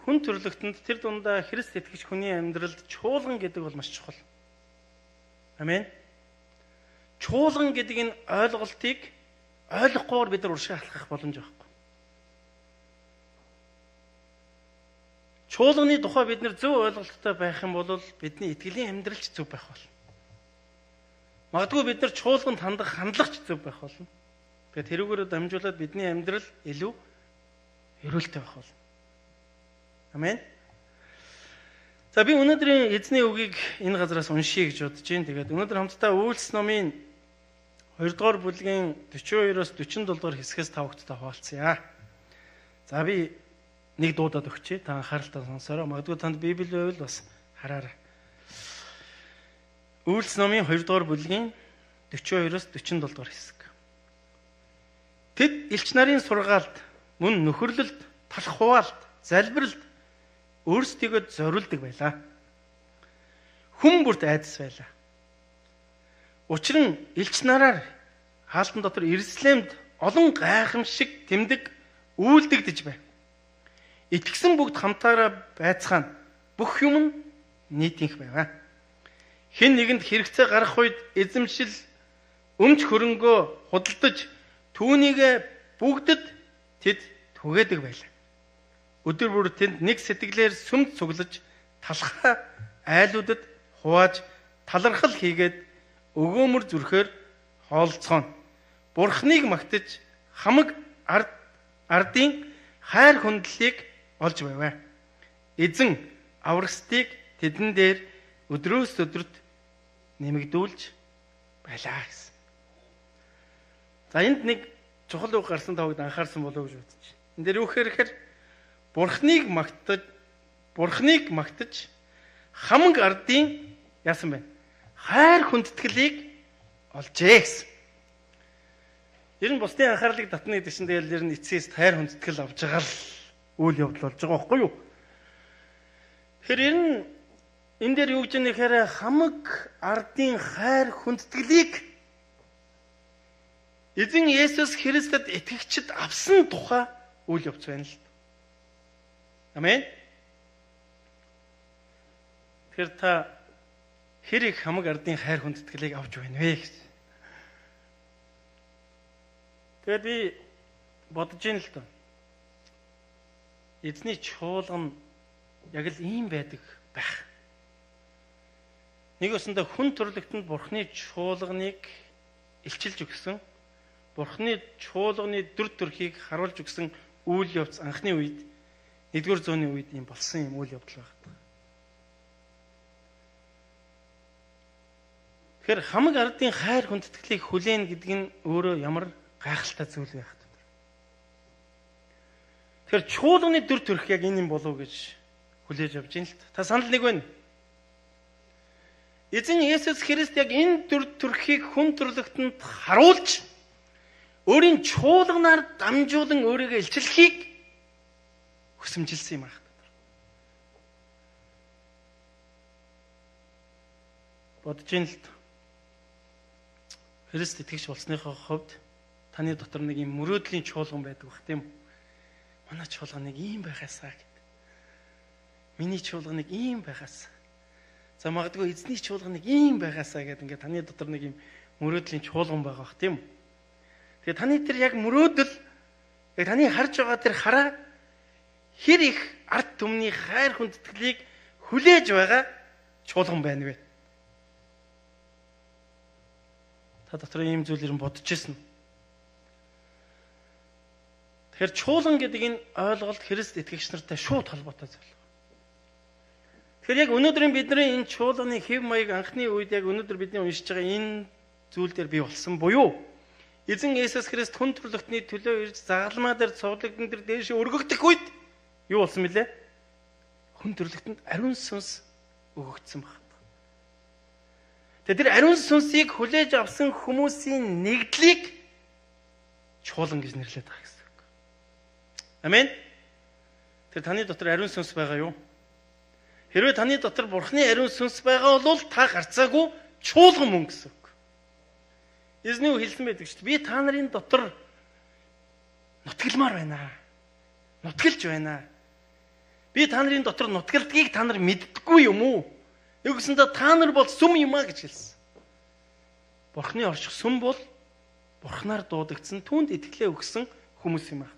хүн төрлөختөнд тэр дундаа Христ итгэж хүний амьдралд чуулган гэдэг бол маш чухал. Амен. Чуулган гэдэг энэ ойлголтыг ойлгохгүйгээр бид нар уршиг алхах боломж байхгүй. Чуулганы тухай бид нар зөв ойлголттой байх юм бол бидний итгэлийн амьдралч зөв байх болно. Магадгүй бид нар чуулганд хандах хандлагч зөв байх болно. Тэгээд тэрүүгээр дамжуулаад бидний амьдрал илүү эрүүлтэй байх болно. Амен. За би өнөөдрийн эзний үгийг энэ газараас уншия гэж бодож байна. Тэгээд өнөөдөр хамтдаа Үйлс номын 2 дугаар бүлгийн 42-оос 47 дугаар хэсгээс тавхтаа хуваалцъя. За би нэг дуудаад өгчээ. Та анхааралтай сонсоорой. Магадгүй танд Библи байвал бас хараарай. Үйлс номын 2 дугаар бүлгийн 42-оос 47 дугаар хэсэг. Тэд элч нарын сургаалд, мөн нөхөрлөлд, талх хуваалт, залбиралд өөрсдийгөө зориулдаг байлаа. Хүн бүрт айдас байлаа. Учир нь элч нараар хаалтан дотор Иерусалимд олон гайхамшиг тэмдэг үйлдэгдэж байв. Итгэсэн бүгд хамтаараа байцгаана. Бүх юм нийтийнх байваа. Хэн нэгэнд хэрэгцээ гарах үед эзэмшил өмч хөрөнгөө худалдаж түүнийг бүгдэд тэд түгээдэг байлаа. Өдөр бүр тэнд нэг сэтгэлээр сүмд цуглаж талхаа айлуудад хувааж талархал хийгээд өгөөмөр зүрхээр хоолцгоно. Бурхныг магтаж хамаг ардын хайр хүндлэлийг олж байваа. Эзэн аврагсдыг тэдэн дээр өдрөөс өдөрт нэмэгдүүлж байлаа гэсэн. За энд нэг чухал үг гарсан тавд анхаарсан болов уу гэж бодож байна. Энд дээр юу гэхээр Бурхныг магтаж хамаг ардын яасан бэ? Хайр хүндэтгэлийг олжээ гэсэн. Ер нь бусдын анхаарлыг татна гэдэг чинь тэгэл ер нь эцсээс хайр хүндэтгэл авж байгаа л үйл явдал болж байгаа байхгүй юу? Тэгэхээр ер нь энэ дээр юу гэж нэхээр хамаг ардын хайр хүндэтгэлийг эзэн Есүс Христэд итгэгчид авсан тухай үйл явц байна л. Амен. Тэгэхээр та хэр их хамаг ардын хайр хүндэтгэлийг авч байна вэ гэж. Тэгээд би бодож ийн л доо. Эзний чуулган яг л ийм байдаг байх. Нэг өсөндөө хүн төрлөختөнд Бурхны чуулганыг илчилж өгсөн. Бурхны чуулганы дүр төрхийг харуулж өгсөн үйл явц анхны үед 1-р зууны үед юм болсон юм үйл явдал байна. Тэгэхээр хамаг ардын хайр хүндэтгэлийг хүлээн гэдэг нь өөрөө ямар гайхалтай зүйл байх вэ? Тэгэхээр чуулганы дүр төрх яг энэ юм болов уу гэж хүлээж авч ийн л та санал нэг байна. Эзэн Есүс Христ яг энэ дүр төрхийг хүн төрлөختөнд харуулж өөрийн чуулганаар дамжуулан өөрийгөө илчлэхийг хүсэмжилсэн юм аа. Бодож ийн л Христ итгэж болсныхоо хувьд таны дотор нэг юм мөрөөдлийн чуулган байдаг бах тийм үү? Манай чуулган нэг ийм байхаасаа гэдэг. Миний чуулган нэг ийм байхаасаа. За магадгүй эзний чуулган нэг ийм байхаасаа гэдэг ингээд таны дотор нэг юм мөрөөдлийн чуулган байгаа бах тийм үү? Тэгээ таны тэр яг мөрөөдөл яг таны харж байгаа тэр хараа хэр их ард түмний хайр хүндэтгэлийг хүлээж байгаа чуулган байна вэ? Та дотор ийм зүйл юм бодож ирсэн. Тэгэхээр чуулган гэдэг энэ ойлголт Христ итгэгч нартай шууд холбоотой зүйл. Тэгэхээр яг өнөөдрийн бидний энэ чуулганы хэв маяг анхны үед яг өнөөдөр бидний уншиж байгаа энэ зүйл дээр бий болсон буюу эзэн Есүс Христ хүн төрлөختний төлөө ирж загалмаа дээр цуглагдсан тэр дээш өргөгдөх үед юу болсон мөлий? Хүн төрлөختөнд ариун сүнс өгөгдсөн баг. Тэр ариун сүнсийг хүлээж авсан хүмүүсийн нэгдлийг чуулган гэж нэрлэдэг байгаа гэсэн үг. Амен. Тэр таны дотор ариун сүнс байгаа юу? Хэрвээ таны дотор Бурхны ариун сүнс байгаа бол та гарцаагүй чуулган мөн гэсэн үг. Эзний үг хэлсэн байдаг шүү дээ. Би та нарын дотор нутгилмаар байна. Нутгилж байна. Би та нарын дотор нутгалдгийг та нар мэддэггүй юм уу? Нэгсэндээ та нар бол сүм юм а гэж хэлсэн. Бурхны орших сүм бол Бурхнаар дуудагдсан, түүнд итгэлээ өгсөн хүмүүс юм аа.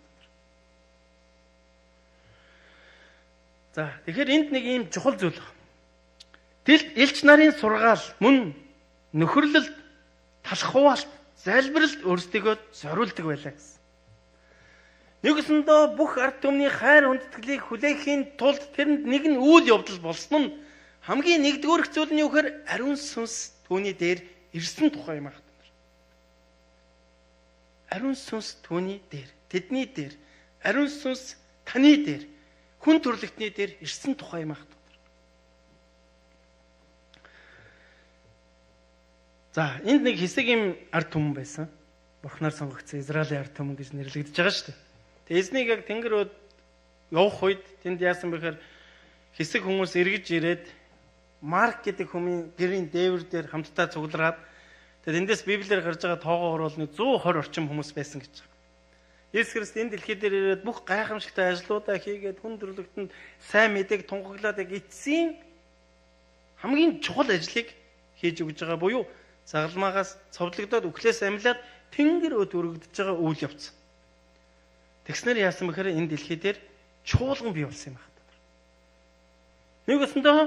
За, тэгэхээр энд нэг ийм чухал зүйл байна. Элч нарын сургаал мөн нөхөрлөлд, талах хуваалт, залбиралд өөрсдийгөө зориулдаг байлаа гэсэн. Нэгсэндээ бүх ард түмний хайр хүндэтгэлийг хүлээхийн тулд тэрэнд нэгэн үйл явдал болсон нь хамгийн нэгдүгээр зүйл нь юу гэхээр ариун сүнс түүний дээр ирсэн тухай юм аа. Ариун сүнс түүний дээр, тэдний дээр, ариун сүнс таны дээр, хүн төрлөختний дээр ирсэн тухай юм аа. За, энд нэг хэсэг юм ард түмэн байсан. Бурхнаар сонгогдсон Израилийн ард түмэн гэж нэрлэгдэж байгаа шүү дээ. Тэгээ эзнийг яг тэнгэр явах үед тэнд яасан бэхээр хэсэг хүмүүс эргэж ирээд Марк гэдэг хүмүүс гэрийн дээвэр дээр хамтдаа цуглараад тэгээд эндээс Библиэр гарч байгаа тоогоор бол 120 орчим хүмүүс байсан гэж байна. Есүс Христ энэ дэлхий дээр ирээд бүх гайхамшигтай ажлуудаа хийгээд хүн төрлөختөнд сайн мэдээг тунхаглаад яг эцсийн хамгийн чухал ажлыг хийж өгж байгаа буюу загалмаагаас цовдлогдоод үхлээс амьлаад тэнгэр өд өргөдөж байгаа үйл явц. Тэгснээр яасан бэхээр энэ дэлхий дээр чуулган бий болсон юм байна. Нэг өсөндөө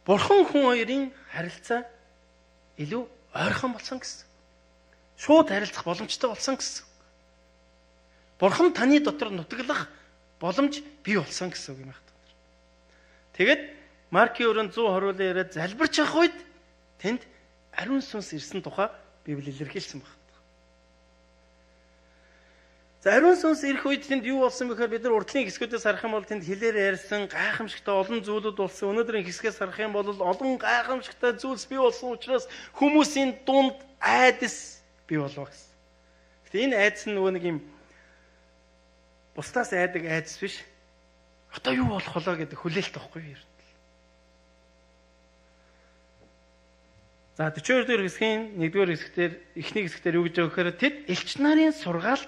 Бурхан хүн хоёрын харилцаа илүү ойрхон болсон гэсэн. Шууд харилцах боломжтой болсон гэсэн. Бурхан таны дотор нутаглах боломж бий болсон гэсэн үг юм байна. Тэгэд Маркийн өрөөнд 120-оор яриад залбирч явах үед тэнд ариун сүнс ирсэн тухай Библи илэрхийлсэн байна. За ариун сүнс ирэх үед тэнд юу болсон бэхээр бид нар урдлын хэсгүүдээс харах юм бол тэнд хэлээр ярьсан гайхамшигтай олон зүйлүүд болсон. Өнөөдрийн хэсгээс харах юм бол олон гайхамшигтай зүйлс бий болсон учраас хүмүүсийн дунд айдас бий болов гэсэн. Гэтэ энэ айдас нь нөгөө нэг юм бусдаас айдаг айдас биш. Одоо юу болох болоо гэдэг хүлээлт байхгүй юу? За 42 дугаар хэсгийн 1-р хэсгээр эхний хэсгээр юу гэж байгаа гэхээр тэд элч нарын сургаал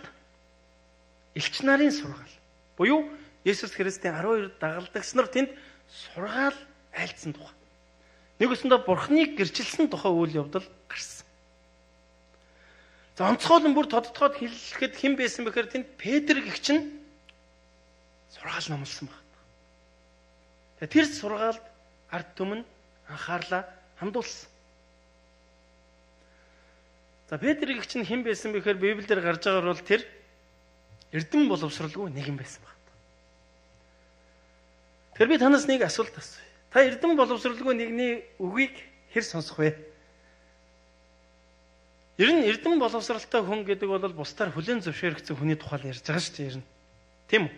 буюу Есүс Христийн 12 дагалдагч нар тэнд сургаал айлцсан тухай. Нэг өсөндөө Бурхныг гэрчилсэн тухай үйл явдал гарсан. За онцгойлон бүр тодтогоод хэлэхэд хэн байсан бэхээр тэнд Петр гэгч нь сургаал номлосон байна. Тэгээ тэр сургаалд ард түмэн анхаарлаа хандуулсан. За Петр гэгч нь хэн байсан бэхээр Библиэр гарч байгаагаар бол тэр эрдэм боловсралгүй нэгэн байсан байна. Тэр би танаас нэг асуулт асууя. Та эрдэм боловсралгүй нэгний үгийг хэр сонсох вэ? Ер нь эрдэм боловсралтай хүн гэдэг бол бусдаар хүлээн зөвшөөрөгдсөн хүний тухай ярьж байгаа шүү дээ ер нь. Тийм үү?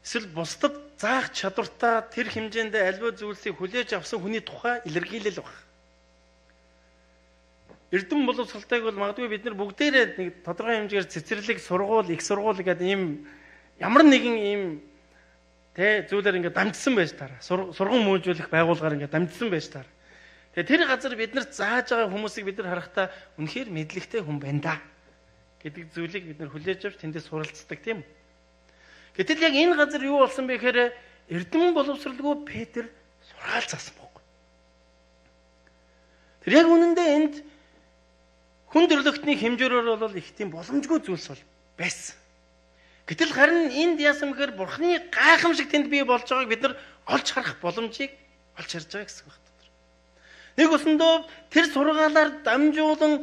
Эсвэл бусдад заах чадвартай тэр хэмжээнд аливаа зүйлсийг хүлээж авсан хүний тухай илэрхийлэл байна. Эрдэм боловсралтайг бол магадгүй бид нар бүгдээрээ нэг тодорхой хэмжээгээр цэцэрлэг, сургууль, их сургууль гэдэг ийм ямар нэгэн ийм зүйлээр ингээд дамжсан байж таараа. Сургууль мөржүүлэх байгууллагаар ингээд дамжсан байж таараа. Тэгээ тэр газар бид нар зааж байгаа хүмүүсийг бид нар харахтаа үнэхээр мэдлэгтэй хүн байна да гэдэг зүйлийг бид нар хүлээж авч тэндээс суралцдаг тийм үү. Гэтэл яг энэ газар юу болсон бэ гэхээр эрдэм боловсралгүй Петр сургаал заасан байхгүй. Тэр яг үнэндээ энд хүн төрлөختний хэмжөөрөөр бол их тийм боломжгүй зүйлс бол байсан. Гэтэл харин энд яасан гэхээр Бурхны гайхамшиг тэнд бий болж байгааг бид нар олж харах боломжийг олж харж байгаа гэсэн үг байна. Нэг өсөндөө тэр сургаалаар дамжуулан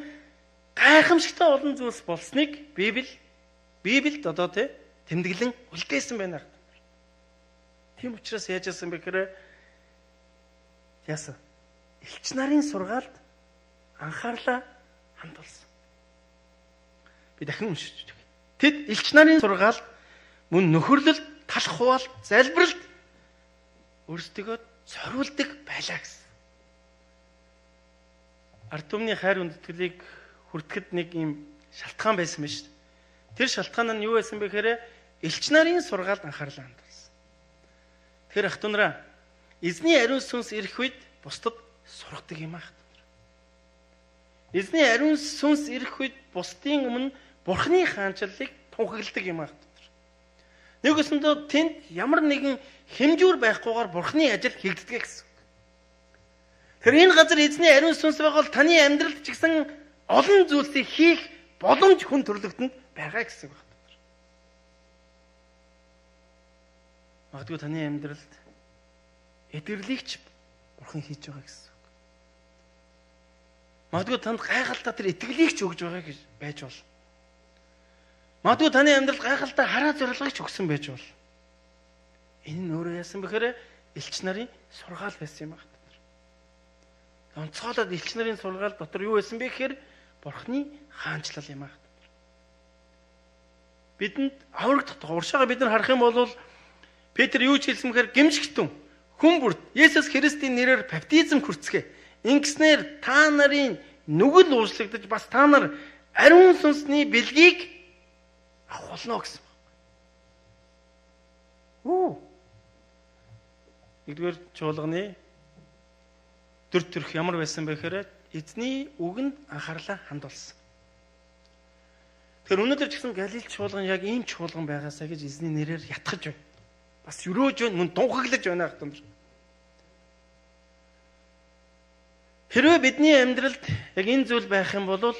гайхамшигтай олон зүйлс болсныг Библиэд одоо тэмдэглэн үлдээсэн байна. Тийм учраас яаж яасан бэ гэхээр яасан? Элч нарын сургаалд анхаарлаа хандуулсан. Би дахин уншиж өгье. Тэд элч нарын сургаал мөн нөхөрлөлд, талах хуваалт, залбиралд өөрсдөө зориулдаг байлаа гэсэн. Ард түмний хайр хүндэтгэлийг хүртэхэд нэг юм шалтгаан байсан биз. Тэр шалтгаан нь юу байсан бэ гэхээр элч нарын сургаалд анхаарлаа хандуулсан. Тэр ах トゥ нараа эзний ариун сүнс ирэх үед бусдад сургадаг юм аа. Эзний ариун сүнс ирэх үед бусдын өмнө Бурхны хаанчлалыг тунхагладаг юм аа. Нэг өсөндөө тэнд ямар нэгэн хэмжүүр байхгүйгээр Бурхны ажил хийгддэг гэсэн. Тэр энэ газар эзний ариун сүнс байгаа бол таны амьдралд ч гэсэн олон зүйлсийг хийх боломж хүн төрлөختөнд байгаа гэсэн үг байна. Магадгүй таны амьдралд эдгэрлэгч Бурхан хийж байгаа гэсэн үг. Магадгүй танд гайхалтай тэр итгэлийг ч өгж байгаа гэж байж бол. Магадгүй таны амьдралд гайхалтай хараа зорилгыг ч өгсөн байж бол. Энэ нь өөрөө яасан бэхээр элч нарын сургаал байсан юм байна. Онцгойлоод элч нарын сургаал дотор юу байсан бэ гэхээр Бурхны хаанчлал юм байна. Бидэнд аврагдах уршаага бид нар харах юм бол Петр юу ч хэлсэн бэхээр гимшигтэн хүн бүрт Есүс Христийн нэрээр баптизм хүртсгээ. Ингэснээр та нарын нүгэл уучлагдаж бас та нар ариун сүнсний бэлгийг авах болно гэсэн. Нэгдүгээр чуулганы төр төрх ямар байсан бэ гэхээр эзний үгэнд анхаарлаа хандуулсан. Тэгэхээр өнөөдөр ч гэсэн Галил чуулган яг ийм чуулган байгаасаа гэж эзний нэрээр ятгах байна. Бас өрөөж байна, мөн тунхаглаж байна гэх юм. Хэрвээ бидний амьдралд яг энэ зүйл байх юм бол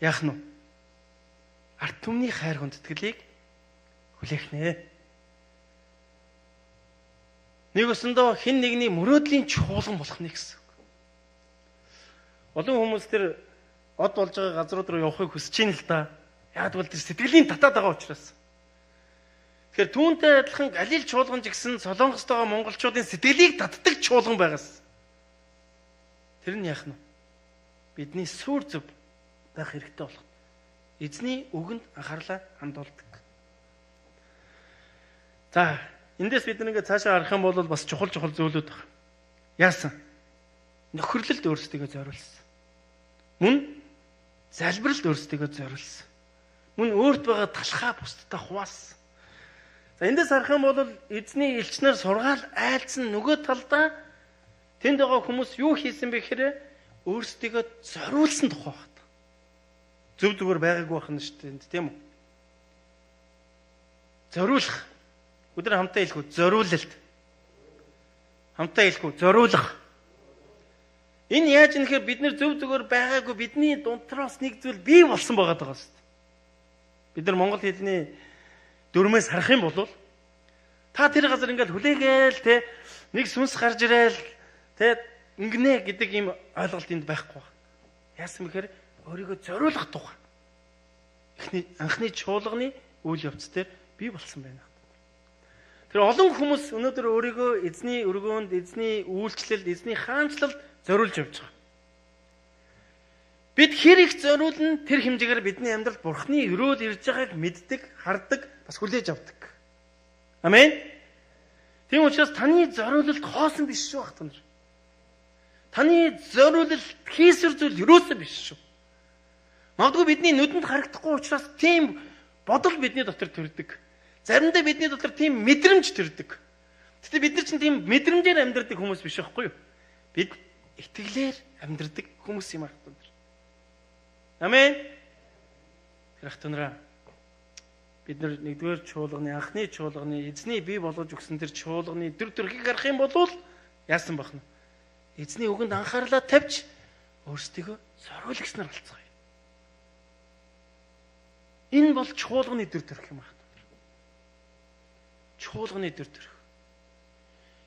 яах нь вэ? Ард түмний хайр хүндэтгэлийг хүлээх нэ. Нэг өсөндөө хэн нэгний мөрөөдлийн чуулган болох нэ гэсэн. Олон хүмүүс тэр од болж байгаа газрууд руу явахыг хүсэж байна л да. Яг бол тэр сэтгэлийн татаад байгаа учраас. Тэгэхээр түүнтэй адилхан Галил чуулган ч гэсэн Солонгост байгаа монголчуудын сэтгэлийг татдаг чуулган байгаас. Тэр нь яах нь? Бидний сүр зөв байх хэрэгтэй болох. Эзний үгэнд анхаарлаа хандуулдаг. За, эндээс бид нэг цаашаа харах юм бол бас чухал зүйлүүд байна. Яасан? Нөхөрлөлд өөрсдөө зориулсан. Мөн залбиралд өөрсдөө зориулсан. Мөн өөрт байгаа талхаа бусдад хуваасан. За эндээс харах юм бол эзний элчнэр сургаал айлцсан нөгөө талдаа тэнд байгаа хүмүүс юу хийсэн бэ гэхээр өөрсдөө зориулсан тухай байна. Зөв зүгээр байгаагүй байх нь шүү дээ, тийм үү? Зориулах. Өдөр хамтаа хэлэх үү? Зориулалт. Хамтаа хэлэх үү? Зориулах. Энэ яаж юм гэхээр бид нар зөв зүгээр байгаагүй бидний дунтраас нэг зүйл бий болсон байгаа даа шүү дээ. Бид нар монгол хэлний дүрмээс харах юм бол та тэр газар ингээл хүлээгээл те нэг сүнс гарч ирээл те ингэнэ гэдэг ийм ойлголт энд байхгүй. Яасан бэхээр өөрийгөө зориулах тухай. Анхны чуулганы үйл явц дээр бий болсон байна. Тэр олон хүмүүс өнөөдөр өөрийгөө эзний өргөөнд, эзний үйлчлэлд, эзний хаанчлалд зориулж явж байгаа. Бид хэр их зориулна тэр хэмжээгээр бидний амьдралд Бурхны өрөөл ирж байгааг мэддэг, хардаг, бас хүлээж авдаг. Амен. Тийм учраас таны зориулалт хоосон биш шүү хат нар. Таны зориулалт хийсвэр зүйл юусоо биш шүү. Магадгүй бидний нүдэнд харагдахгүй учраас тийм бодол бидний дотор төрдөг. Заримдаа бидний дотор тийм мэдрэмж төрдөг. Гэтэ бид нар чинь тийм мэдрэмжээр амьдрдаг хүмүүс биш байхгүй юу? Бид итгэлээр амьдрдаг хүмүүс юм аа. Амен. Тэрхтэнраа бид нар нэгдүгээр чуулганы анхны чуулганы эзний бий болгож өгсөн тэр чуулганы төр төрхийг харах юм бол яасан бахна? Эзний үгэнд анхаарлаа тавьж өөрсдөө зориулагчнаар болцгоё. Энэ бол чуулганы төр төрх юм аа. Чуулганы төр төрх.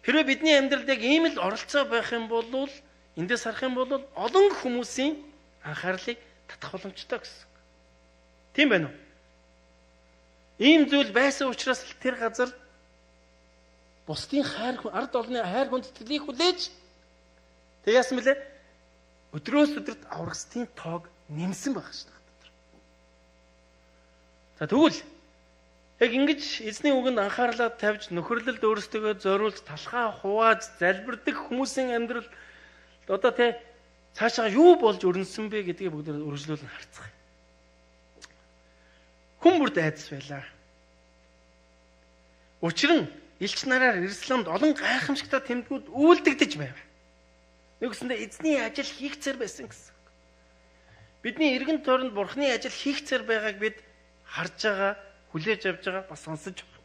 Хэрвээ бидний амьдралд яг ийм л оролцоо байх юм бол эндээс харах юм бол олон хүмүүсийн анхаарлыг татах боломжтой гэсэн. Тийм байна уу? Ийм зүйл байсан учраас тэр газар бусдын ард олны хайр хүндэтгэлийг хүлээж тэг яасан бэлээ? Өдрөөс өдөрт аврагсдын тоог нэмсэн байх шүү дээ. За тэгвэл яг ингэж эзний үгэнд анхаарлаа тавьж нөхөрлөлд өөрсдөө зориулж талхаа хувааж залбирдаг хүмүүсийн амьдрал одоо тэ цаашаа юу болж өрнөсөн бэ гэдгийг бүгд үргэлжлүүлэн харцгаая. Хүн бүрд айдас байлаа. Учир нь элч нараар Иерусалимд олон гайхамшигтай тэмдгүүд үйлдэгдэж байв. Нэгсэндээ эзний ажил хийгцээр байсан гэсэн. Бидний эргэн тойронд Бурхны ажил хийгцээр байгааг бид харж байгаа, хүлээж авж байгаа, бас сонсож байгаа.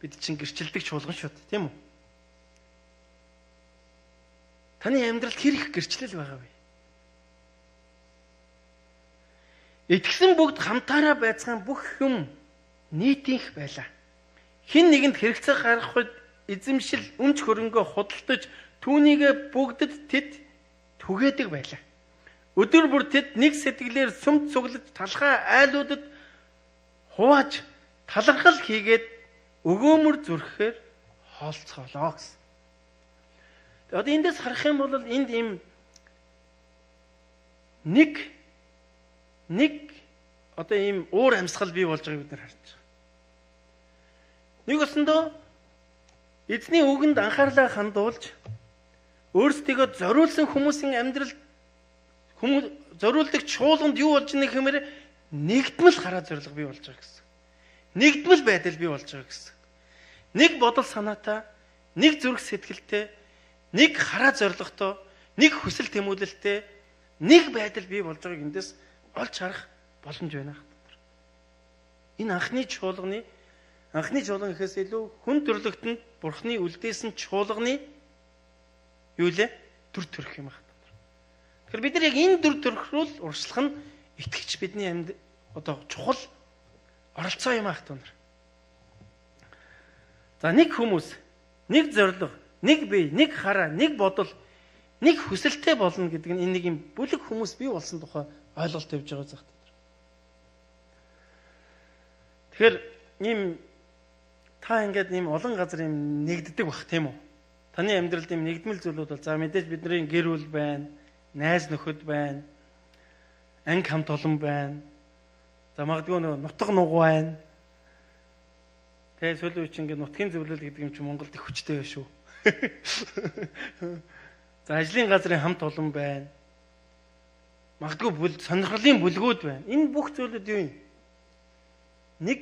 Бид чинь гэрчлэлдэг чуулган шүү дээ, тийм үү? Таны амьдралд хэр их гэрчлэл байгаа вэ? Итгэсэн бүгд хамтаараа байцгаан бүх юм нийтийнх байлаа. Хэн нэгэнд хэрэгцээ гаргах үед эзэмшил өмч хөрөнгөө худалдаж түүнийг бүгдэд тэд түгээдэг байлаа. Өдөр бүр тэд нэг сэтгэлээр сүмд цуглаж талхай айлуудад хувааж талархал хийгээд өгөөмөр зүрхээр хоолцоолоо гэсэн. Одоо эндээс харах юм бол энд ийм нэг одоо ийм уур амьсгал бий болж байгааг бид нар харж байгаа. Нэг өсөндөө эзний үгэнд анхаарлаа хандуулж өөрсдийгөө зориулсан хүмүүсийн амьдралд зориулдаг чуулганд юу болж байгаа хэмээр нэгдмэл хараа зориг бий болж байгаа гэсэн. Нэгдмэл байдал бий болж байгаа гэсэн. Нэг бодол санаатай, нэг зүрх сэтгэлтэй, нэг хараа зоригтой, нэг хүсэл тэмүүлэлтэй, нэг байдал бий болж байгааг эндээс олж харах боломж байна. Энэ анхны чуулган гэхээс илүү хүн төрлөختөнд Бурхны үлдээсэн чуулганы юу лээ? Дүр төрх юм байна. Тэгэхээр бид нар яг энэ дүр төрх рүү урьдчилах нь итгэж бидний одоо чухал оролцоо юм аа гэх юм. За нэг хүмүүс, нэг зорилго, нэг бие, нэг хараа, нэг бодол, нэг хүсэлтэй болно гэдэг нь энэ нэг юм бүлэг хүмүүс бий болсон тухай ойлголт тавьж байгаа зах. Тэгэхээр ийм та ингээд ийм олон газар ийм нэгддэг бах тийм үү? Таны амьдралд ийм нэгдмэл зүйлүүд бол за мэдээж бидний гэр бүл байна, найз нөхөд байна, анги хамт олон байна. За магадгүй нутаг нугу байна. Тэгээ сүүлийн үеч ингээд нутгийн зөвлөл гэдэг юм чи Монголд их хүчтэй байна шүү. За ажлын газрын хамт олон байна. Магадгүй сонирхлын бүлгүүд байна. Энэ бүх зүйлүүд юу юм? Нэг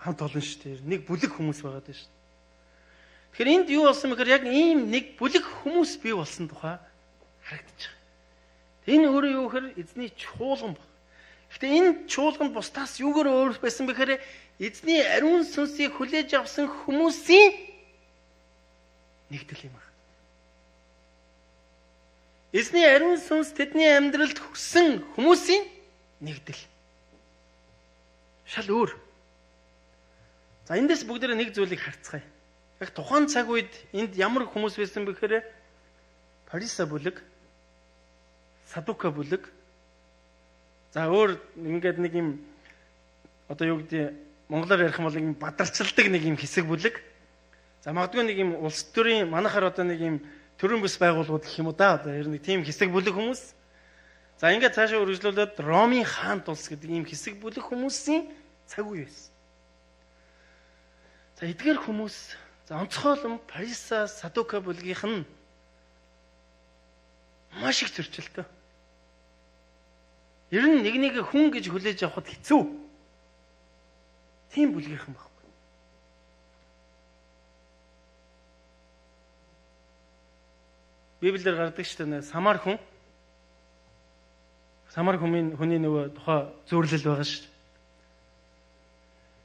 хамт олон шүү дээ. Нэг бүлэг хүмүүс байгаа дээ шүү. Тэгэхээр энд юу болсон бэ гэхээр яг ийм нэг бүлэг хүмүүс бий болсон тухай харагдаж байгаа. Энэ өөрөө юу гэхээр эзний чуулган баг. Гэхдээ энэ чуулганд бусдаас юугаар өөр байсан бэ гэхээр эзний ариун сүнсийг хүлээж авсан хүмүүсийн нэгдэл юм аа. Эзний ариун сүнс тэдний амьдралд хүрсэн хүмүүсийн нэгдэл. Шал өөр. За эндээс бүгдээрээ нэг зүйлийг харцгаая. Яг тухайн цаг үед энд ямар хүмүүс байсан бэ гэхээр Фариса бүлэг, Садука бүлэг. За өөр ингээд нэг юм одоо юу гэдэг монголоор ярих юм бол нэг бадарчилдаг нэг юм хэсэг бүлэг. За магадгүй нэг юм улс төрийн манайхаар одоо нэг юм төрийн бүс байгууллагууд гэх юм уу да. Одоо ер нь тийм хэсэг бүлэг хүмүүс. За ингээд цаашаа үргэлжлүүлээд Ромын хаант улс гэдэг ийм хэсэг бүлэг хүмүүсийн цаг үе байсан. За эдгээр хүмүүс за онцгойлон Фариса, Садука бүлгийнх нь маш их зөрчилтэй. Ер нь нэг хүн гэж хүлээж авахд хэцүү. Тийм бүлгийнхэн байхгүй. Библиэр гардаг шүү дээ самар хүн. Самар хүний нөгөө тухай зөвлөл байгаа шүү.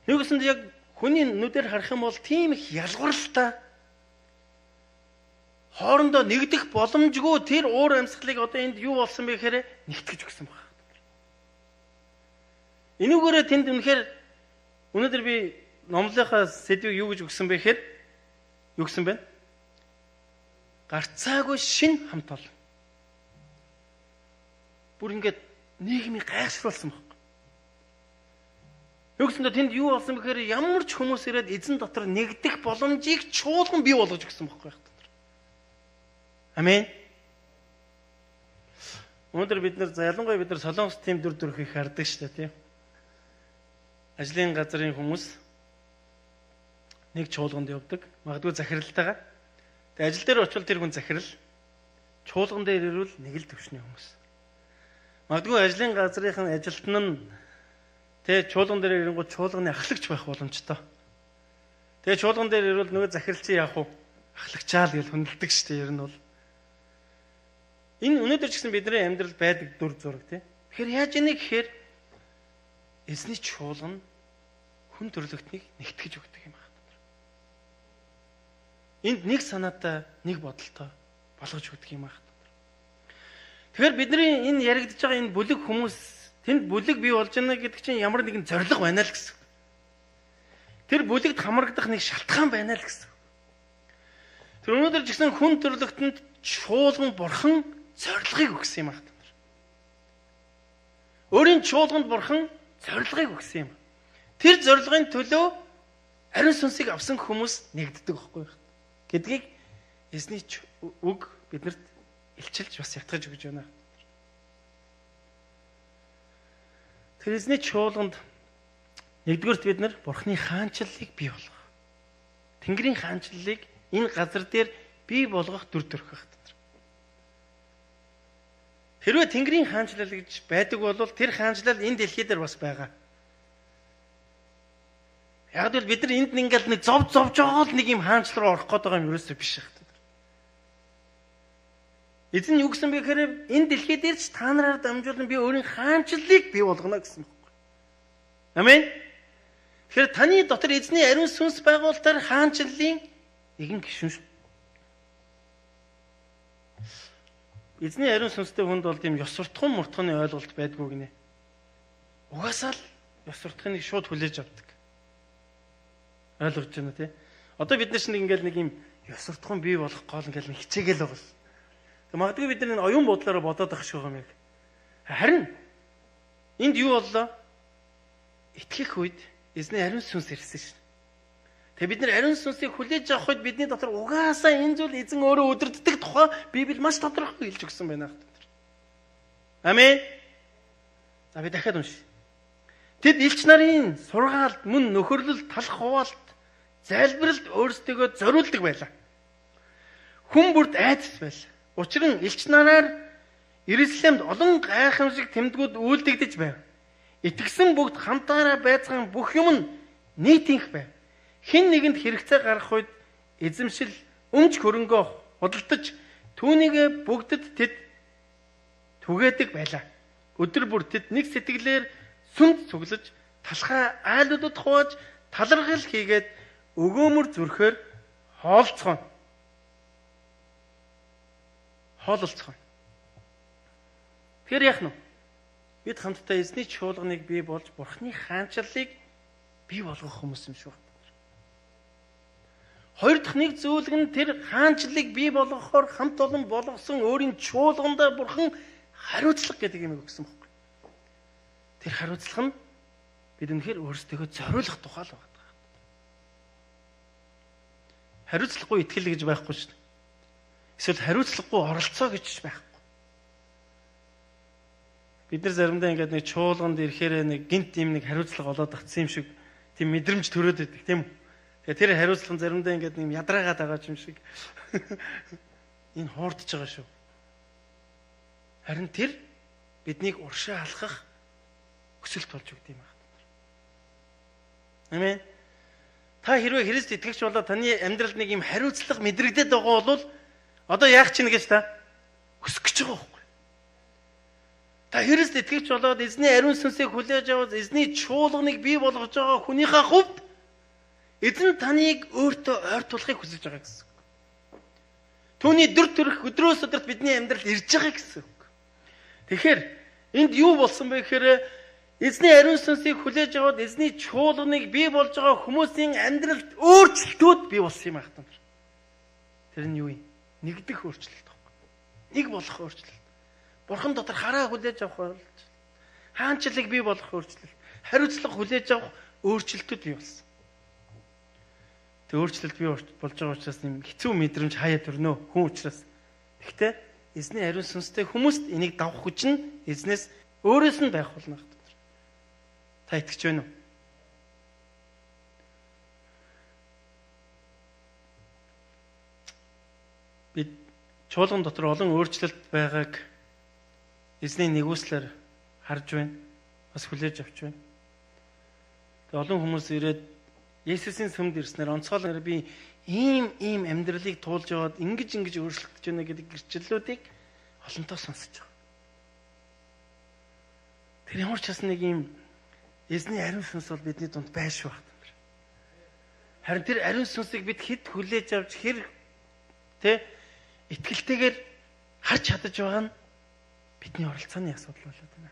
Нэгсэнд яг хүний нүдээр харах юм бол тийм их ялгууралтай хоорондоо нэгдэх боломжгүй тэр уур амьсгалыг одоо энд юу болсон бэ гэхээр нэгтгэж өгсөн байна. Энүүгээрээ тэнд үнэхээр өнөөдөр би номлынхаа сэдвийг юу гэж өгсөн бэ гэхээр юу гэсэн бэ? Гарцаагүй шин хамт олон. Бүр ингээд нийгмийг гайхшруулсан байна. Югсэндээ тэнд юу болсон бэ гэхээр ямар ч хүмүүс ирээд эзэн дотор нэгдэх боломжийг чуулган бий болгож өгсөн байхгүй яг дотор. Амен. Өнөөдөр бид нар ялангуяа бид нар солонгос тим дүр төрхийг хардаг шүү дээ, тийм. Ажлын газрын хүмүүс нэг чуулганд явдаг. Магадгүй захиралтайгаа. Тэгээ ажил дээр очивол тэр хүн захирал. Чуулган дээр ирвэл нэг л төвшний хүмүүс. Магадгүй ажлын газрынхын ажилтан нь тэгээ чуулган дээр ирэнгүүт чуулганы ахлагч байх боломжтой. Тэгээ чуулган дээр ирвэл нөгөө захиралчийн яах вэ? Ахлагчаал гэж хүндэлдэг шүү дээ ер нь бол. Энэ өнөөдөр ч гэсэн бидний амьдрал байдаг дүр зураг тийм. Тэгэхээр яаж ийнэ гэхээр эзний чуулган хүн төрлөختнийг нэгтгэж өгдөг юм байна. энд нэг санаатай, нэг бодолтой болгож өгдөг юм аа. Тэгэхээр бидний энэ яригдж байгаа энэ бүлэг хүмүүс тэнд бүлэг бий болж байна гэдэг чинь ямар нэгэн зориг байна л гэсэн. Тэр бүлэгт хамрагдах нэг шалтгаан байна л гэсэн. Тэр өнөөдөр жигсэн хүн төрлөختөнд чуулган бурхан зорилгыг өгсөн юм аа. Өөрийн чуулганд бурхан зорилгыг өгсөн юм. Тэр зорилгын төлөө ариун сүнсийг авсан хүмүүс нэгддэг байхгүй юу? Гэдгийг эзний үг биднэрт илчилж бас ятгаж өгч байна. Тэр эзний чуулганд нэгдүгээрт бид нар бурхны хаанчлалыг бий болгох. Тэнгэрийн хаанчлалыг энэ газар дээр бий болгох дүр төрх. Хэрвээ Тэнгэрийн хаанчлал гэж байдаг бол тэр хаанчлал энэ дэлхий дээр бас байгаа. Яг л бид нар энд ингээл нэг зовж жоод нэг юм хаанчлал руу орох гээд байгаа юм ерөөсөө биш байна. Эзэн юу гэсэн бэ гэхээр энэ дэлхий дээр ч та нараар дамжуулан би өөрийн хаанчлалыг бий болгоно гэсэн байна. Амен. Тэгэхээр таны дотор эзний ариун сүнс байгуулалтаар хаанчлалын нэгэн гишүүн шүү. Эзний ариун сүнстэй хүнд бол тийм ёс суртахуун муртханы ойлголт байдгүй гинэ. Угаасаа л ёс суртахыг шууд хүлээж авдаг. Ойлгож байна тий. Одоо бид нар чинь ингээл нэг юм ёс суртахуун бий болох гол ингээл нэг хичээгээл байгаа. Тэг магадгүй бид нар энэ оюун бодлороо бодоод ах шиг юм яг. Харин энд юу боллоо? Итгэх үед эзний ариун сүнс ирсэн шин. Тэгээ бид нар ариун сүнсийг хүлээж авах үед бидний дотор угаасаа энэ зүйл эзэн өөрөө өдөрддөг тухай Библи маш тодорхой хэлж өгсөн байна. Амен. За би дахиад уншия. Тэд элч нарын сургаалт, мөн нөхөрлөл, талах хуваалт, залбиралд өөрсдөө зориулдаг байлаа. Хүн бүрд айдас байлаа. Учир нь элч нараар Иерусалимд олон гайхамшиг тэмдгүүд үйлдэгдэж байв. Итгэсэн бүгд хамтаараа байцгаан бүх юм нь нийтийнх байв. Хэн нэгэнд хэрэгцээ гарах үед эзэмшил өмч хөрөнгөө худалдаж түүнийг бүгдэд тэд түгээдэг байлаа. Өдөр бүр тэд нэг сэтгэлээр сүмд цуглаж талхай айлуудад хувааж талархал хийгээд өгөөмөр зүрхээр хоолцгоно. Тэр яах нь? Бид хамтдаа эзний чуулганыг бий болж бурхны хаанчлалыг бий болгох хүмүүс юм шүү. Хоёр дахь нэг зүйлг нь тэр хаанчлалыг бий болгохоор хамт олон болгосон өөрийн чуулгандаа бурхан хариуцлага гэдэг юм өгсөн байхгүй. Тэр хариуцлага нь бид үнэхээр өөрсдөө зориулах тухай л байна. Хариуцлагагүй итгэл гэж байхгүй шүү дээ. Эсвэл хариуцлагагүй оролцоо гэж байхгүй. Бид нар заримдаа ингээд нэг чуулганд ирэхээр нэг гинт юм нэг хариуцлага олоод татсан юм шиг тийм мэдрэмж төрөөд байдаг тийм үү? Тэгээ тэр хариуцлага заримдаа ингээд нэг ядраагаад байгаа юм шиг энэ хуурдж байгаа шүү. Харин тэр биднийг уршаа алхах өсөлт болж өгд юм байна. Амен. Та хэрвээ Христ итгэгч болоод таны амьдралд нэг юм хариуцлага мэдрэгдээд байгаа бол одоо яах чинь гэж та өсөх гэж байгаа байхгүй. Та Христ итгэгч болоод эзний ариун сүнсийг хүлээж аваад эзний чуулганыг бий болгож байгаа хүнийхээ хувьд эзэн таныг өөртөө ойртуулахыг хүсэж байгаа гэсэн. Түүний дүр төрх өдрөөс өдөрт бидний амьдралд ирж байгаа гэсэн. Тэгэхээр энд юу болсон бэ гэхээр эзний ариун сүнсийг хүлээж аваад эзний чуулганыг бий болж байгаа хүмүүсийн амьдралд өөрчлөлтүүд бий болсон юм байна. Тэр нь юу юм? Нэгдэх өөрчлөлт. Нэг болох өөрчлөлт. Бурхан дотор хараа хүлээж авах өөрчлөлт. Хаанчлалыг бий болгох өөрчлөлт. Хариуцлага хүлээж авах өөрчлөлтүүд бий болсон. Тэг өөрчлөлт бий болж байгаа учраас нэм хэцүү мэдрэмж хаяа төрнөө хүн учраас. Гэхдээ эзний ариун сүнстэй хүмүүст энийг давах хүч нь эзнээс өөрөөс нь байх болно. Та итгэж байна уу? Бид чуулган дотор олон өөрчлөлт байгааг эзний нэгүслэр харж байна. Бас хүлээж авч байна. Тэг олон хүмүүс ирээд Есүсийн сүмд ирснээр онцгойлоор би ийм амьдралыг туулж яваад ингэж өөрчлөгдөж байна гэдэг гэрчлэлүүдийг олонтоо сонсож байгаа. Тэр ямар ч бас нэг ийм эзний ариун сүнс бол бидний дунд байшгүй байна. Харин тэр ариун сүнсийг бид хэд хүлээж авч хэр тэ итгэлтэйгээр харж чадаж байгаа нь бидний оролцооны асуудал болоод байна.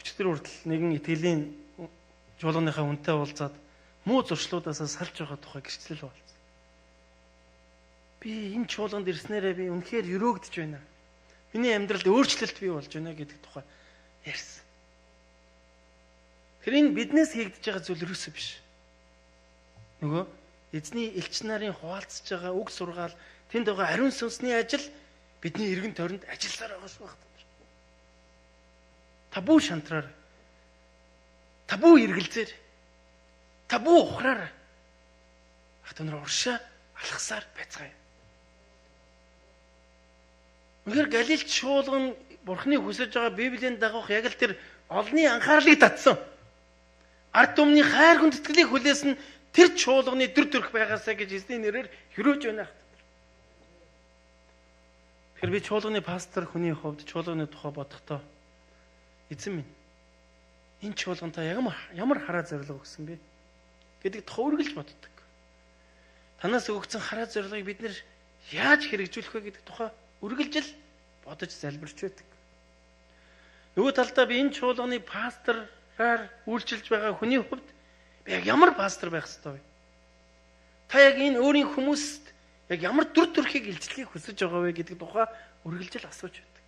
Өчтөр хүртэл нэгэн итгэлийн жуулганыхаа хүнтэй уулзаад муу зуршлуудаас салж байгаа тухай гэрчлэл болсон. Би энэ чуулганд ирснээрээ би үнэхээр өрөөгдөж байна. Миний амьдралд өөрчлөлт бий болж байна гэдэг тухай ярьсан. Тэр энэ биднээс хийгдэж байгаа зүйл ерөөсөө биш. Нөгөө эзний элч нарын хуваалцж байгаа үг сургаал, тэнд байгаа ариун сүнсний ажил бидний эргэн тойронд ажилласаар байгаа шүү байна. Табу шантраар, табу эргэлзээр, табу ухраар ахтунаар уршаа алхасаар байцгаая. Үнэхээр Галилт чуулган Бурхны хүсэж байгаа Библийн дагуух яг л тэр олонний анхаарлыг татсан. Ард түмний хайр хүндэтгэлийг хүлээсэн тэр чуулганы төр төрх байгаасаа гэж эзний нэрээр хөрөөж байна. Тэр би чуулганы пастор хүний хувьд чуулганы тухай бодохдоо эзэн минь энэ чуулгантаа ямар хараа зориг өгсөн бэ гэдэг тухай үргэлж боддог. Танаас өгөгдсөн хараа зорилгыг бид нэр яаж хэрэгжүүлэх вэ гэдэг тухай үргэлж л бодож залбирч байдаг. Нөгөө талдаа би энэ чуулганы пастораар үйлчилж байгаа хүний хувьд би яг ямар пастор байх ёстой вэ? Та яг энэ өөрийн хүмүүст яг ямар төр төрхийг илчлэхийг хүсэж байгаа вэ гэдэг тухай үргэлж л асууж байдаг.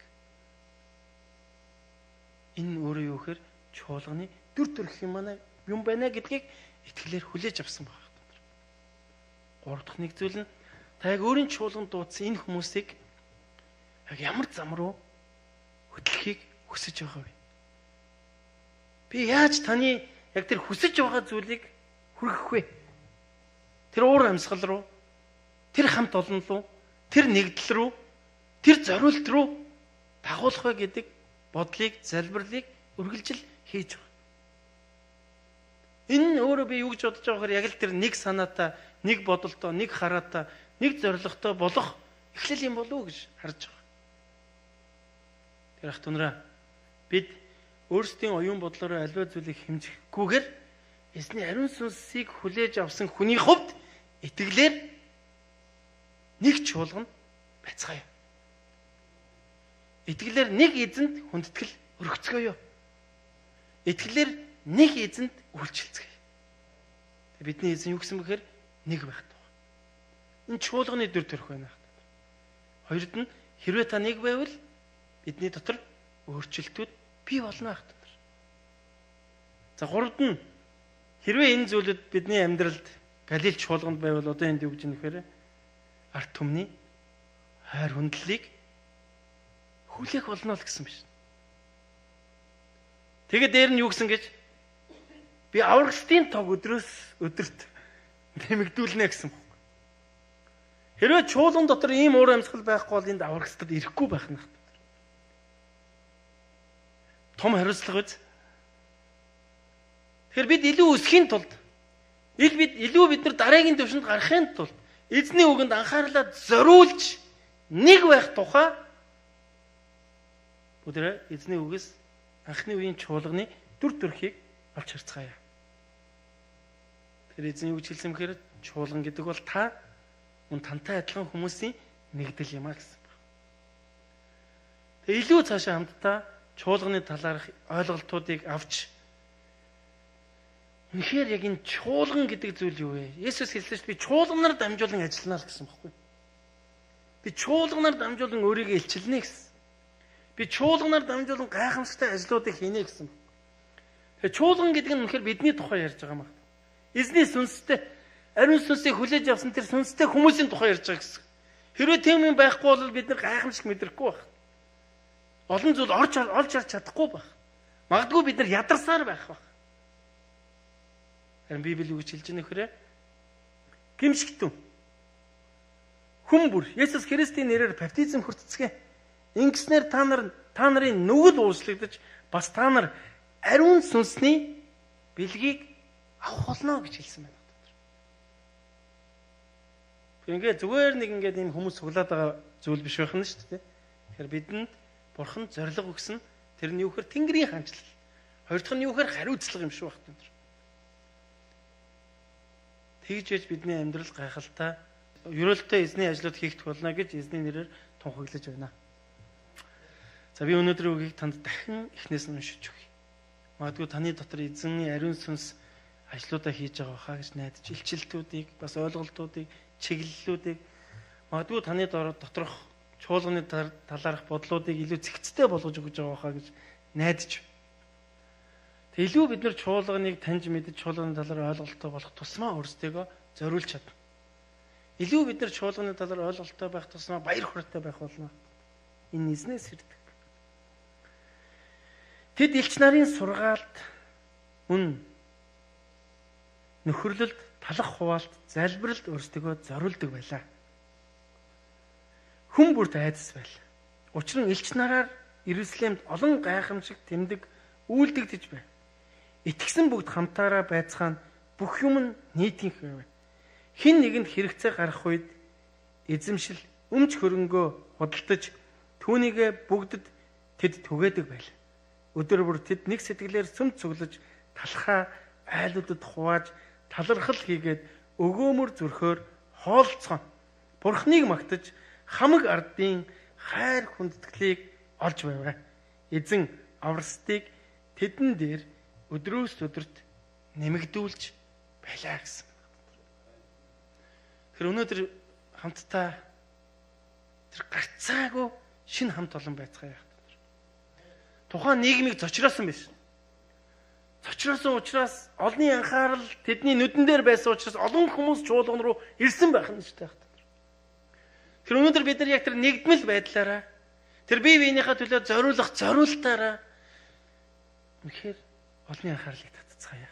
Энэ өөрөө юу гэхээр чуулганы төр төрх юм байна гэдгийг итгэлээр хүлээж авсан байна. Гурав дахь нэг зүйл нь та яг өөрийн чуулганд дуудсан энэ хүмүүсийг яг ямар зам руу хөтлөхийг хүсэж байгаа вэ? Би яаж таны яг тэр хүсэж байгаа зүйлийг хүргэх вэ? Тэр уур амьсгал руу, тэр хамт олон руу, тэр нэгдэл рүү, тэр зориулт руу дагуулах вэ гэдэг бодлыг, залбирлыг үргэлжил хийж байгаа. Энэ өөрөө би юу гэж бодож байгаагаар яг л тэр нэг санаатай, нэг бодолтой, нэг хараатай, нэг зорилготой болох эхлэл юм болов уу гэж харж байгаа. Тэр ах түнраа бид өөрсдийн оюун бодлороо аливаа зүйлийг хэмжихгүйгээр эзний ариун сүнсийг хүлээж авсан хүний хувьд итгэлээр нэг чуулган байцгаая. Итгэлээр нэг эзэнд хүндэтгэл өргөцгөөё. Итгэлээр нэг эзэнд үйлчлцгээе. Бидний эзэн юу гэсэн бэхээр нэг байх таа. Энэ чуулганы дүр төрх байна. Хоёрд нь хэрвээ та нэг байвал бидний дотор өөрчлөлтүүд бий болно гэх юм. За гуравд нь хэрвээ энэ зүйлүүд бидний амьдралд Галилт чуулганд байвал одоо энд юу гэж нэхвэрэ ард түмний хайр хүндлэлийг хүлээх болно л гэсэн биш. Тэгээд дээр нь юу гэсэн гэж би аврагчдын тог өдөрт нэмэгдүүлнэ гэсэн байна. Хэрвээ чуулган дотор ийм уур амьсгал байхгүй бол энд аврагчдад ирэхгүй байх нь. Том хариуцлага биз. Тэгэхээр бид илүү өсөхийн тулд илүү бид нар дараагийн төвшөнд гарахын тулд эзний үгэнд анхаарлаа зориулж нэг байх тухай бүдэрэ эзний үгээс анхны үеийн чуулганы дүр төрхийг олж харцгаая. Тэр эзэн юу гэж хэлсэн бэхээр чуулган гэдэг бол та тантай адилхан хүмүүсийн нэгдэл юм а гэсэн байна. Тэгээ илүү цаашаа хамтдаа чуулганы талаарх ойлголтуудыг авч үнэхээр яг энэ чуулган гэдэг зүйл юу вэ? Есүс хэлсэн шүү дээ би чуулганаар дамжуулан ажиллана л гэсэн баггүй. Би чуулганаар дамжуулан өөрийгөө илчилнэ гэсэн. Би чуулганаар дамжуулан гайхамшигтай ажлуудыг хийнэ гэсэн. Тэгээ чуулган гэдэг нь үнэхээр бидний тухай ярьж байгаа юм байна. Эзний сүнстэй ариун сүнсийг хүлээж авсан тэр сүнстэй хүмүүсийн тухай ярьж байгаа гэсэн. Хэрвээ тийм юм байхгүй бол бид нар гайхамшиг мэдрэхгүй байх. Олон зүйл олж харж чадахгүй байх. Магадгүй бид нар ядарсаар байх байх. Харин Библи юу гэж хэлж байна вэ? Гимшигтэн. Хүн бүр Есүс Христийн нэрээр баптизм хүртцгээ. Ингэснээр та нарын нүгэл уучлагдаж бас та нар ариун сүнсний бэлгийг авах болно гэж хэлсэн байна. Ингээд зүгээр нэг ингээд энэ хүмүүс суглаад байгаа зүйл биш байх нь шүү дээ. Тэгэхээр бидэнд Бурхан зориг өгсөн тэр нь юу гэхээр Тэнгэрийн хаанчлал. Хоёр дахь нь юу гэхээр хариуцлага юм шүү багт. Тэгж яж бидний амьдрал гайхалтай ерөөлтэй эзний ажлууд хийгдэх болно гэж эзний нэрээр тунхаглаж байна. За би өнөөдрийн үгийг танд дахин эхнээс нь уншиж өгье. Магадгүй таны дотор эзний ариун сүнс ажлуудаа хийж байгаа хаа гэж найдаж илчилтүүдийг, бас ойлголтуудыг, чиглэлүүдийг магадгүй таны доторх чуулганы талаарх бодлуудыг илүү зэгцтэй болгож өгж байгаа хаа гэж найдаж. Тэг илүү бид нар чуулганыг таньж мэдж чуулганы талаар ойлголттой болох тусмаа өөрсдийгөө зориулж чадна. Илүү бид нар чуулганы талаар ойлголттой байх тусмаа баяр хүрээтэй байх болно. Энэ эзнээс ирдэг. Тэд элч нарын сургаалт, мөн нөхөрлөлд, талах хуваалт, залбиралд өөрсдийгөө зориулдаг байлаа. Хүн бүрт айдас байл. Учир нь элч нараар Иерусалимд олон гайхамшиг тэмдэг үйлдэгдэж байв. Итгэсэн бүгд хамтаараа байцгаана бүх юм нь нийтийнх байв. Хин нэгэнд хэрэгцээ гарах үед эзэмшил өмч хөрөнгөө худалдаж түүнийгээ бүгдэд тэд түгээдэг байл. Өдөр бүр тэд нэг сэтгэлээр сүм цуглаж талхаа айлуудад хувааж талархал хийгээд өгөөмөр зүрхөөр хоолцгоо. Бурхныг магтаж хамаг ардын хайр хүндэтгэлийг олж байв. Эзэн аврастыг тэдэн дээр өдрөөс өдөрт нэмэгдүүлж байлаа гэсэн. Тэр өнөөдөр хамтдаа тэр гарцаагүй шинэ хамт олон байцгаая. Тухайн нийгмийг зочроосон байсан. Зочроосон учраас олонний анхаарал тэдний нүдэн дээр байсан учраас олон хүмүүс чуулган руу ирсэн байх нь шүү дээ. Тэр өнөөдөр бид нар яг тэр нэгдмэл байдлаараа тэр бие биенийхээ төлөө зориулах зориултаараа үнэхээр олонний анхаарлыг татцгаая.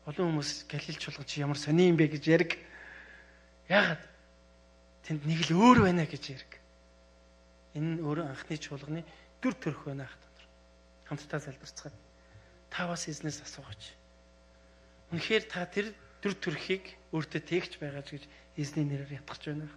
Олон хүмүүс Галил чуулган чи ямар сони юм бэ гэж яриг. Яагаад? Тэнд нэг л өөр байна гэж яриг. Энэ өөрөө анхны чуулганы дүр төрх байна хат. Хамтдаа залбирцгаая. Та бас эзнээс асуугач. Үнэхээр та тэр дүр төрхийг өөртөө тээгч байгаач гэж эзний нэрээр ятгах байна.